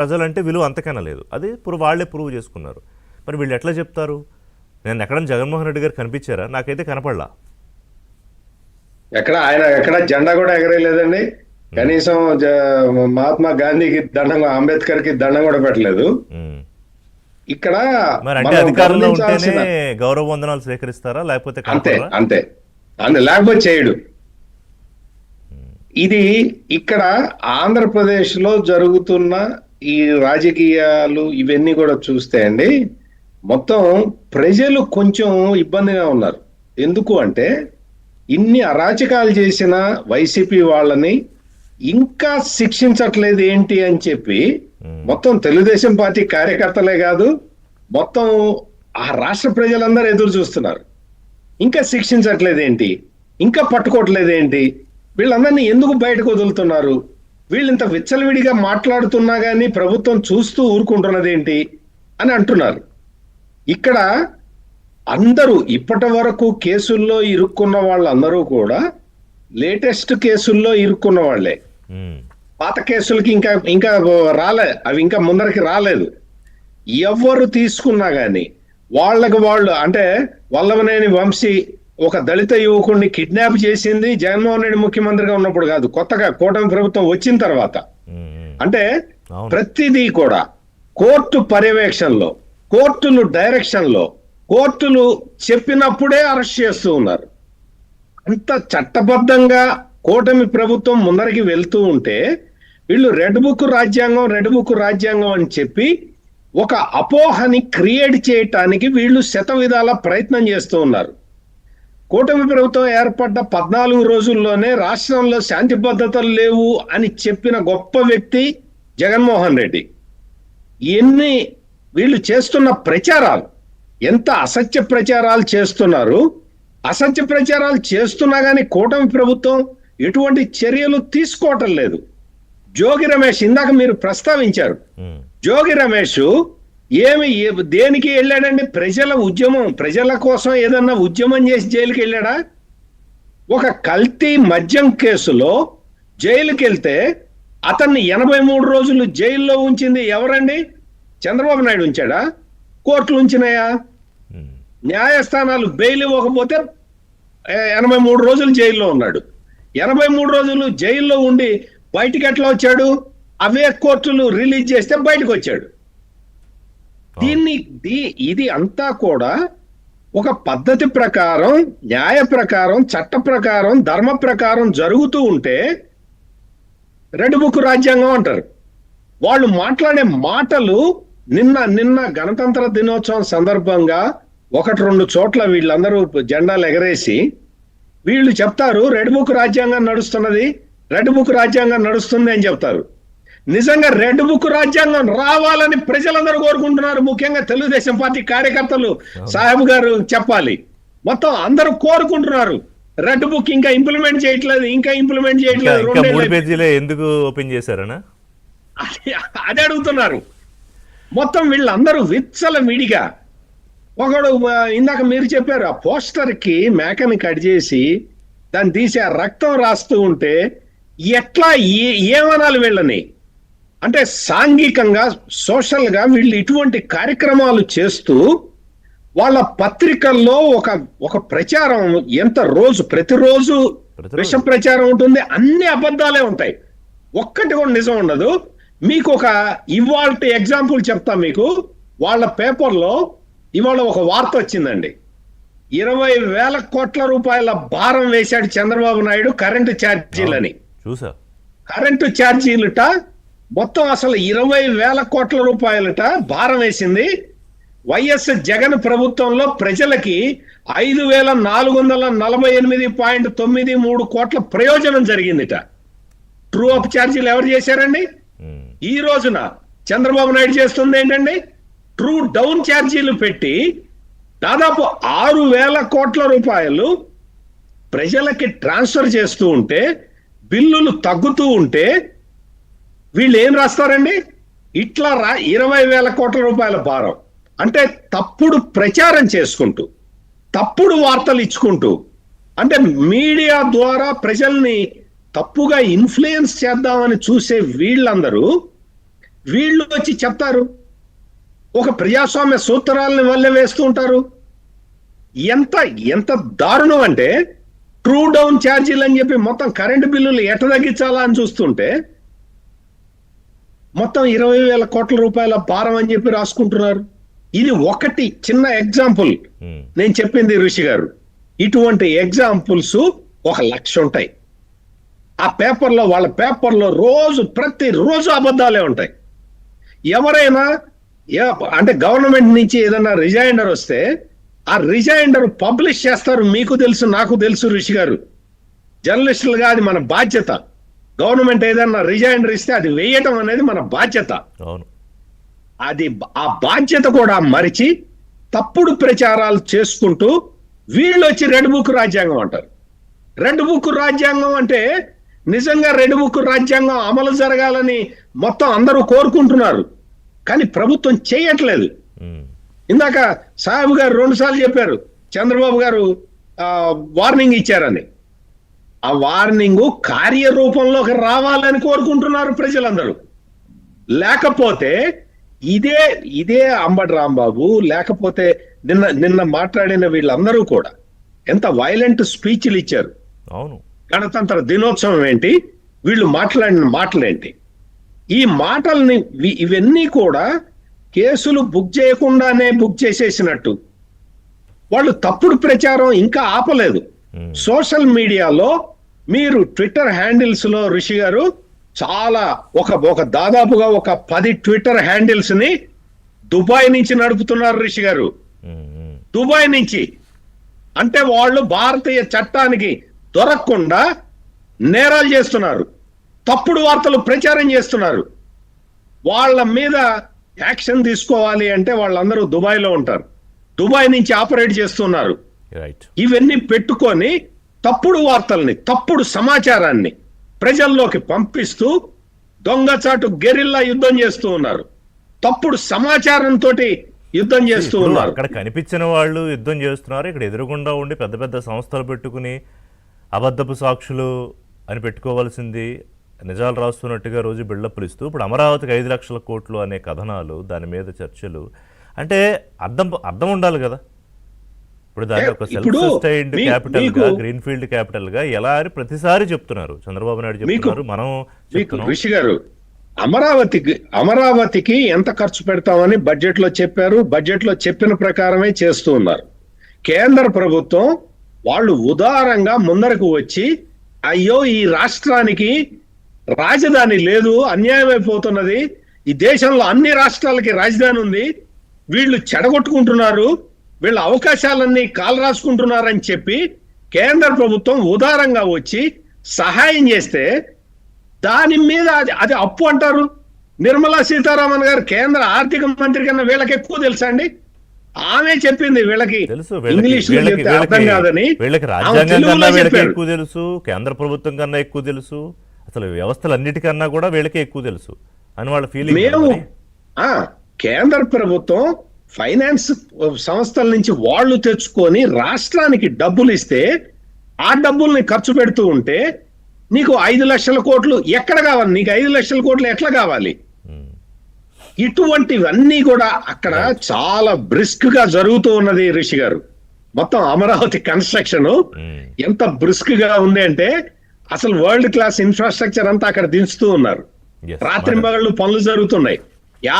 ప్రజలంటే విలువ అంతకన్నా లేదు. అది వాళ్ళే ప్రూవ్ చేసుకున్నారు. మరి వీళ్ళు ఎట్లా చెప్తారు? నేను ఎక్కడ జగన్మోహన్ రెడ్డి గారు కనిపించారా? నాకైతే కనపడలా. ఆయన ఎక్కడ జెండా కూడా ఎగరేయలేదండి. కనీసం మహాత్మా గాంధీకి దండం, అంబేద్కర్ కి దండం కూడా పెట్టలేదు. ఇక్కడ మరి అంటే అధికారంలో ఉంటేనే గౌరవ వందనాలు స్వీకరిస్తారా, లేకపోతే అంతే అంతే అంతే, లేకపోతే చేయడు. ఇది ఇక్కడ ఆంధ్రప్రదేశ్ లో జరుగుతున్న ఈ రాజకీయాలు ఇవన్నీ కూడా చూస్తే అండి, మొత్తం ప్రజలు కొంచెం ఇబ్బందిగా ఉన్నారు. ఎందుకు అంటే ఇన్ని అరాచకాలు చేసిన వైసీపీ వాళ్ళని ఇంకా శిక్షించట్లేదు ఏంటి అని చెప్పి మొత్తం తెలుగుదేశం పార్టీ కార్యకర్తలే కాదు, మొత్తం ఆ రాష్ట్ర ప్రజలందరూ ఎదురు చూస్తున్నారు. ఇంకా శిక్షించట్లేదు ఏంటి, ఇంకా పట్టుకోవట్లేదు ఏంటి, వీళ్ళందరినీ ఎందుకు బయటకు వదులుతున్నారు, వీళ్ళు ఇంత విచ్చలవిడిగా మాట్లాడుతున్నా కానీ ప్రభుత్వం చూస్తూ ఊరుకుంటున్నది ఏంటి అని అంటున్నారు. ఇక్కడ అందరూ ఇప్పటి వరకు కేసుల్లో ఇరుక్కున్న వాళ్ళందరూ కూడా లేటెస్ట్ కేసుల్లో ఇరుక్కున్న వాళ్ళే. పాత కేసులకి ఇంకా ఇంకా అవి ఇంకా ముందరికి రాలేదు. ఎవరు తీసుకున్నా గాని వాళ్ళు అంటే వల్లభనేని వంశీ ఒక దళిత యువకుడిని కిడ్నాప్ చేసింది జగన్మోహన్ రెడ్డి ముఖ్యమంత్రిగా ఉన్నప్పుడు కాదు, కొత్తగా కూటమి ప్రభుత్వం వచ్చిన తర్వాత. అంటే ప్రతిదీ కూడా కోర్టు పర్యవేక్షణలో, కోర్టులు డైరెక్షన్ లో, కోర్టులు చెప్పినప్పుడే అరెస్ట్ చేస్తూ ఉన్నారు. అంత చట్టబద్ధంగా కూటమి ప్రభుత్వం ముందరికి వెళ్తూ ఉంటే వీళ్ళు రెడ్ బుక్ రాజ్యాంగం అని చెప్పి ఒక అపోహని క్రియేట్ చేయటానికి వీళ్ళు శతవిధాల ప్రయత్నం చేస్తూ ఉన్నారు. కూటమి ప్రభుత్వం ఏర్పడ్డ 14 రోజుల్లోనే రాష్ట్రంలో శాంతి భద్రతలు లేవు అని చెప్పిన గొప్ప వ్యక్తి జగన్మోహన్ రెడ్డి. ఎన్ని వీళ్ళు చేస్తున్న ప్రచారాలు, ఎంత అసత్య ప్రచారాలు చేస్తున్నారు. అసత్య ప్రచారాలు చేస్తున్నా కానీ కూటమి ప్రభుత్వం ఎటువంటి చర్యలు తీసుకోవటం లేదు. జోగి రమేష్ ఇందాక మీరు ప్రస్తావించారు. జోగి రమేష్ దేనికి వెళ్ళాడండి? ప్రజల కోసం ఏదన్నా ఉద్యమం చేసి జైలుకి వెళ్ళాడా? ఒక కల్తీ మద్యం కేసులో జైలుకి వెళ్తే అతన్ని 83 రోజులు జైల్లో ఉంచింది ఎవరండి? చంద్రబాబు నాయుడు ఉంచాడా? కోర్టులు ఉంచినాయా? న్యాయస్థానాలు బెయిల్ ఇవ్వకపోతే 83 రోజులు జైల్లో ఉన్నాడు. 83 రోజులు జైల్లో ఉండి బయటికి ఎట్లా వచ్చాడు? అవే కోర్టులు రిలీజ్ చేస్తే బయటకు వచ్చాడు. ఇది అంతా కూడా ఒక పద్ధతి ప్రకారం, న్యాయ ప్రకారం, చట్ట ప్రకారం, ధర్మ ప్రకారం జరుగుతూ ఉంటే రెడ్ బుక్ రాజ్యాంగం అంటారు. వాళ్ళు మాట్లాడే మాటలు నిన్న గణతంత్ర దినోత్సవం సందర్భంగా 1-2 చోట్ల వీళ్ళందరూ జెండాలు ఎగరేసి వీళ్ళు చెప్తారు రెడ్ బుక్ రాజ్యాంగం నడుస్తున్నది, రెడ్ బుక్ రాజ్యాంగం నడుస్తుంది అని చెప్తారు. నిజంగా రెడ్ బుక్ రాజ్యాంగం రావాలని ప్రజలందరూ కోరుకుంటున్నారు. ముఖ్యంగా తెలుగుదేశం పార్టీ కార్యకర్తలు సాహెబ్ గారు చెప్పాలి, మొత్తం అందరూ కోరుకుంటున్నారు. రెడ్ బుక్ ఇంకా ఇంప్లిమెంట్ చేయట్లేదు. ఎందుకు ఓపెన్ చేశారనా అదే అడుగుతున్నారు. మొత్తం వీళ్ళందరూ విచ్చల విడిగా. ఒకడు ఇందాక మీరు చెప్పారు, ఆ పోస్టర్ కి మేకని కట్ చేసి దాన్ని తీసి ఆ రక్తం రాస్తూ ఉంటే ఎట్లా ఏమనాలి వీళ్ళని? అంటే సాంఘికంగా, సోషల్ గా వీళ్ళు ఇటువంటి కార్యక్రమాలు చేస్తూ వాళ్ళ పత్రికల్లో ఒక ప్రచారం, ప్రతిరోజు విష ప్రచారం ఉంటుంది. అన్ని అబద్ధాలే ఉంటాయి, ఒక్కటి కూడా నిజం ఉండదు. మీకు ఇవాళ ఎగ్జాంపుల్ చెప్తా మీకు. వాళ్ళ పేపర్లో ఇవాళ ఒక వార్త వచ్చిందండి. 20,000 కోట్ల రూపాయల భారం వేశాడు చంద్రబాబు నాయుడు కరెంటు ఛార్జీలని. కరెంటు ఛార్జీలుట మొత్తం అసలు 20,000 కోట్ల రూపాయలట భారం వేసింది. వైఎస్ జగన్ ప్రభుత్వంలో ప్రజలకి 5,448.93 కోట్ల ప్రయోజనం జరిగిందిట. ట్రూ అప్ ఛార్జీలు ఎవరు చేశారండి? ఈ రోజున చంద్రబాబు నాయుడు చేస్తుంది ఏంటండి? ట్రూ డౌన్ ఛార్జీలు పెట్టి దాదాపు 6,000 కోట్ల రూపాయలు ప్రజలకి ట్రాన్స్ఫర్ చేస్తూ ఉంటే, బిల్లులు తగ్గుతూ ఉంటే వీళ్ళు ఏం రాస్తారండి? ఇట్లా 20,000 కోట్ల రూపాయల భారం అంటే తప్పుడు ప్రచారం చేసుకుంటూ, తప్పుడు వార్తలు ఇచ్చుకుంటూ, అంటే మీడియా ద్వారా ప్రజల్ని తప్పుగా ఇన్ఫ్లుయెన్స్ చేద్దామని చూసే వీళ్ళందరూ వీళ్ళు వచ్చి చెప్తారు, ఒక ప్రజాస్వామ్య సూత్రాలని వల్ల వేస్తూ ఉంటారు. ఎంత ఎంత దారుణం అంటే ట్రూ డౌన్ ఛార్జీలు అని చెప్పి మొత్తం కరెంటు బిల్లులు ఎట్ట తగ్గించాలా అని చూస్తుంటే మొత్తం 20,000 కోట్ల రూపాయల భారం అని చెప్పి రాసుకుంటున్నారు. ఇది ఒకటి చిన్న ఎగ్జాంపుల్ నేను చెప్పింది ఋషి గారు. ఇటువంటి ఎగ్జాంపుల్స్ 1,00,000 ఉంటాయి. ఆ పేపర్లో, వాళ్ళ పేపర్లో ప్రతిరోజు అబద్ధాలే ఉంటాయి. ఎవరైనా అంటే గవర్నమెంట్ నుంచి ఏదైనా రిజైండర్ వస్తే ఆ రిజైండర్ పబ్లిష్ చేస్తారు. మీకు తెలుసు, నాకు తెలుసు ఋషి గారు, జర్నలిస్టులుగా అది మన బాధ్యత. గవర్నమెంట్ ఏదైనా రిజైండర్ ఇస్తే అది వేయటం అనేది మన బాధ్యత. అది ఆ బాధ్యత కూడా మరిచి తప్పుడు ప్రచారాలు చేసుకుంటూ వీళ్ళు వచ్చి రెడ్ బుక్ రాజ్యాంగం అంటారు. రెడ్ బుక్ రాజ్యాంగం అంటే నిజంగా రెడ్ బుక్ రాజ్యాంగం అమలు జరగాలని మొత్తం అందరూ కోరుకుంటున్నారు, కానీ ప్రభుత్వం చేయట్లేదు. ఇందాక సాహెబ్ గారు 2 సార్లు చెప్పారు చంద్రబాబు గారు వార్నింగ్ ఇచ్చారని. ఆ వార్నింగ్ కార్యరూపంలోకి రావాలని కోరుకుంటున్నారు ప్రజలందరూ. లేకపోతే ఇదే అంబటి రాంబాబు, లేకపోతే నిన్న మాట్లాడిన వీళ్ళందరూ కూడా ఎంత వైలెంట్ స్పీచ్లు ఇచ్చారు. అవును, గణతంత్ర దినోత్సవం ఏంటి, వీళ్ళు మాట్లాడిన మాటలేంటి, ఈ మాటల్ని ఇవన్నీ కూడా కేసులు బుక్ చేయకుండానే బుక్ చేసేసినట్టు. వాళ్ళు తప్పుడు ప్రచారం ఇంకా ఆపలేదు. సోషల్ మీడియాలో మీరు ట్విట్టర్ హ్యాండిల్స్ లో ఋషి గారు చాలా ఒక దాదాపుగా ఒక 10 ట్విట్టర్ హ్యాండిల్స్ ని దుబాయ్ నుంచి నడుపుతున్నారు ఋషి గారు. దుబాయ్ నుంచి అంటే వాళ్ళు భారతీయ చట్టానికి దొరకకుండా నేరాలు చేస్తున్నారు, తప్పుడు వార్తలు ప్రచారం చేస్తున్నారు. వాళ్ళ మీద యాక్షన్ తీసుకోవాలి అంటే వాళ్ళందరూ దుబాయ్ లో ఉంటారు, దుబాయ్ నుంచి ఆపరేట్ చేస్తున్నారు. ఇవన్నీ పెట్టుకొని తప్పుడు వార్తల్ని, తప్పుడు సమాచారాన్ని ప్రజల్లోకి పంపిస్తూ దొంగచాటు గెరిల్లా యుద్ధం చేస్తూ ఉన్నారు. తప్పుడు సమాచారంతో యుద్ధం చేస్తూ ఉన్నారు. అక్కడ కనిపించిన వాళ్ళు యుద్ధం చేస్తున్నారు, ఇక్కడ ఎదురుగుండా ఉండి పెద్ద పెద్ద సంస్థలు పెట్టుకుని అబద్ధపు సాక్షులు అని పెట్టుకోవాల్సింది నిజాలు రాస్తున్నట్టుగా రోజు బిల్డప్లు ఇస్తూ ఇప్పుడు అమరావతికి 5 లక్షల కోట్లు అనే కథనాలు, దాని మీద చర్చలు. అంటే అర్థం ఉండాలి కదా. ఇప్పుడు దాన్ని ఒక సెల్ఫ్ సస్టైన్డ్ క్యాపిటల్ గా, గ్రీన్ ఫీల్డ్ క్యాపిటల్ గా ఎలా అని ప్రతిసారి చెప్తున్నారు చంద్రబాబు నాయుడు చెప్తున్నారు, మనం ఋషి గారు. అమరావతికి ఎంత ఖర్చు పెడతామని బడ్జెట్ లో చెప్పారు, బడ్జెట్ లో చెప్పిన ప్రకారమే చేస్తూ ఉన్నారు. కేంద్ర ప్రభుత్వం వాళ్ళు ఉదారంగా ముందరకు వచ్చి అయ్యో ఈ రాష్ట్రానికి రాజధాని లేదు, అన్యాయం అయిపోతున్నది, ఈ దేశంలో అన్ని రాష్ట్రాలకి రాజధాని ఉంది, వీళ్ళు చెడగొట్టుకుంటున్నారు, వీళ్ళ అవకాశాలన్నీ కాలు రాసుకుంటున్నారని చెప్పి కేంద్ర ప్రభుత్వం ఉదారంగా వచ్చి సహాయం చేస్తే దాని మీద అది అప్పు అంటారు. నిర్మలా సీతారామన్ గారు కేంద్ర ఆర్థిక మంత్రి కన్నా వీళ్ళకి ఎక్కువ తెలుసా అండి? ఆమె చెప్పింది వీళ్ళకి ఇంగ్లీష్ లో చెప్తే అర్థం కాదని. వీళ్ళకి రాజ్యాంగం కన్నా వీళ్ళకి ఎక్కువ తెలుసు, కేంద్ర ప్రభుత్వం కన్నా ఎక్కువ తెలుసు, అసలు వ్యవస్థలన్నిటికన్నా కూడా వీళ్ళకి ఎక్కువ తెలుసు అని వాళ్ళ ఫీలింగ్. మేము కేంద్ర ప్రభుత్వం ఫైనాన్స్ సంస్థల నుంచి వాళ్ళు తెచ్చుకొని రాష్ట్రానికి డబ్బులు ఇస్తే ఆ డబ్బుల్ని ఖర్చు పెడుతూ ఉంటే నీకు 5 లక్షల కోట్లు ఎక్కడ కావాలి? నీకు 5 లక్షల కోట్లు ఎట్లా కావాలి? ఇటువంటివన్నీ కూడా అక్కడ చాలా బ్రిస్క్ గా జరుగుతూ ఉన్నది ఋషి గారు. మొత్తం అమరావతి కన్స్ట్రక్షన్ ఎంత బ్రిస్క్ గా ఉంది అంటే అసలు వరల్డ్ క్లాస్ ఇన్ఫ్రాస్ట్రక్చర్ అంతా అక్కడ దించుతూ ఉన్నారు. రాత్రి మగళ్ళు పనులు జరుగుతున్నాయి.